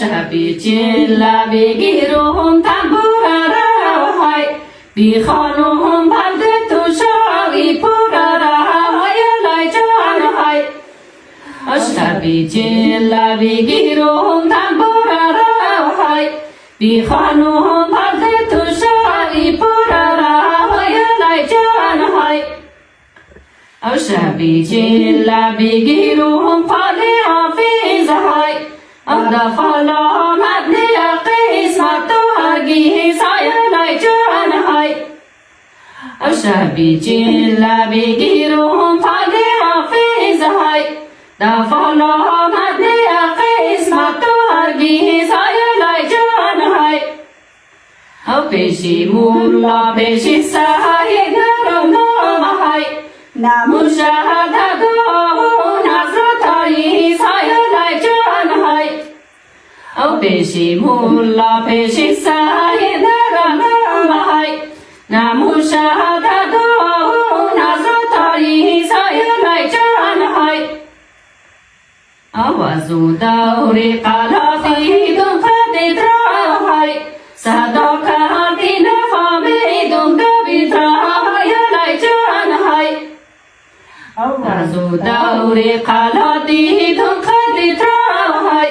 شبیه لبیگیرم تنبور های بی خانم بند تو شاوی پر های لای جان های شبیه لبیگیرم تنبور های بی خانم بند تو شاوی پر های لای جان های شبیه لبیگیرم فالی حافظ های دا فالا مدنی قسمت تو هرگیز های لای جان های شبیه لبیگیرم فالی حافظ های دا فالا مدنی قسمت تو هرگیز های لای جان های پیشی مولا پیشی سهی نرم نام های نموشهد دو نظر تاریز های لای جان های پیشی مولا پیشی سهی نرم نام های نموشهد دو نظر تاریز های لای جان های آوازو دوری قلاقی دم خدید را های صداقتی نفامی دم گبید را های لای جان های آوازو دوری قلاقی دم خدید را های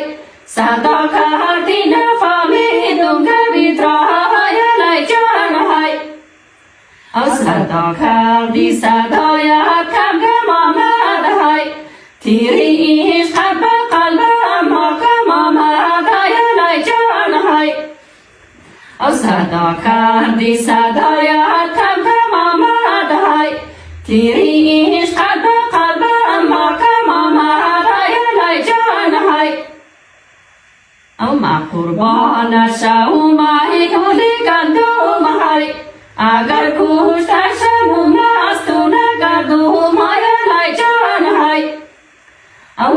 صداقتی نفامی دم گبید را های لای جان های صداقتی صدایت کم گم آمد های تیری عشق به قلبم محکم آمد های لای جان های صداقتی صدایت کم گم آمد های تیری عشق به قلبم محکم آمد های لای جان های ما قربان شو ماهی گلی گندم های اگر کشته شوم مستون گردم های لای جان های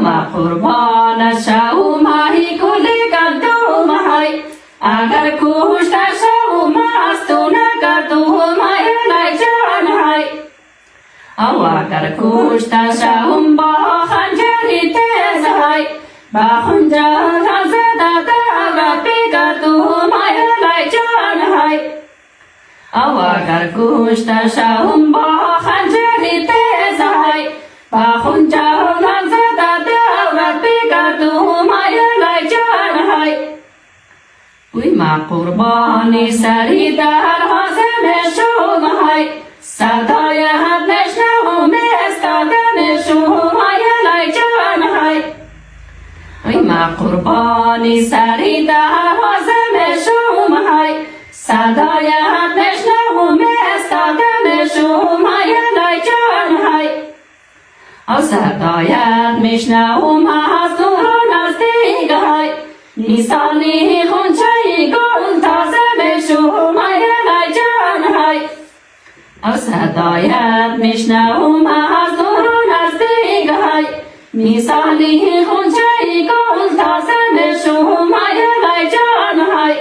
ما قربان شو ماهی گلی گندم های اگر کشته شوم مستون گردم های لای جان های اگر کشته شوم با خنجری تیز های با خنجر زده دعوت بگردم های لای جان های اگر کشته شوم با خنجری تیز های با خنجر زده دعوت بگردم های لای جان های وی ما قربانی سری در حازم شوم های صدایت نشنوم استادن شوم های لای جان های وی ما قربانی سری در حازم شوم های صدایت نشنوم استادن شوم های لای جان های صدایت میشنوم از دور و نزدیک های نیسانی خونچه گل تازه بشوم های لای جان های صدایت میشنوم از دور و نزدیک های نیسانی خونچه گل تازه بشوم های لای جان های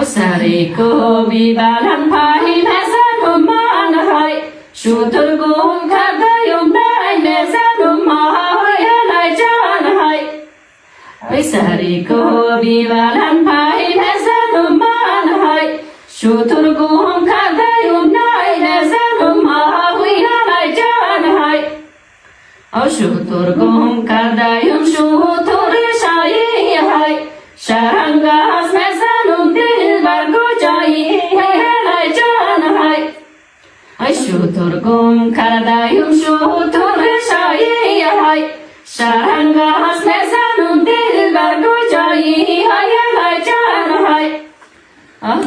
سری کو بی بلند پایی بزنم من های شتر گم کردیم نای بزنم های لای جان های سری کو بی بلند پایی بزنم من های شتر گم کردیم نای بزنم های لای جان های شتر گم کردیم شتر شایی های شرنگاز بزنم دل بر گجایی لای جان های شتر گم کردیم شتر شایی های شرنگاز بزنم دل بر گجایی لای جان های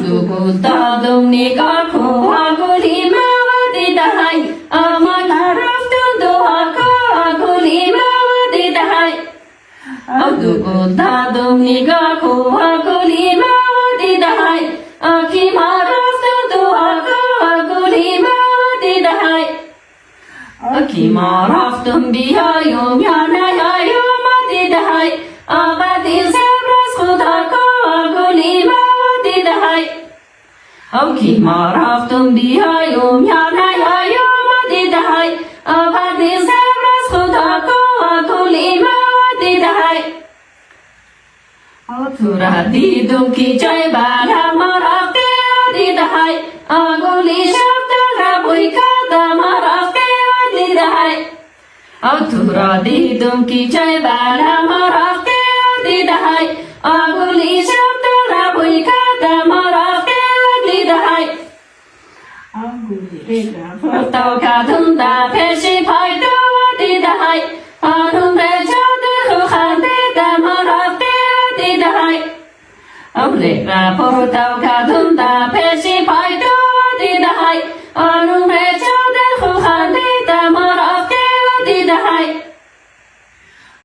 دو گل دادم نگاه کو گلی مودی های اما نرفتم دعا کو گلی مودی های دو گل دادم نگاه کو گلی مودی های کی ما رفتم دعا کو گلی مودی های کی ما رفتم بیایم یا نیایم مودی های آبادی سبرس خدا کو گلی مودی های کی ما رفتم بیایم یا نیایم مودی های آبادی سبرس خدا کو گلی مودی های Thura di dum ki chai ba la ma ra ke di da hai aguli shabda ra bui ka da ma ra ke di da hai Thura di dum ki chai ba la ma ra ke di da hai aguli shabda ra bui ka da ma ra ke di da hai Tao ka thum da pe shi phai do di da hai Anum re cha de khu khan de da ma ra ke di da hai Ông lệ ra phô tao ca thum ta phê si phai đô đi đại Anum re cha de khu khan đi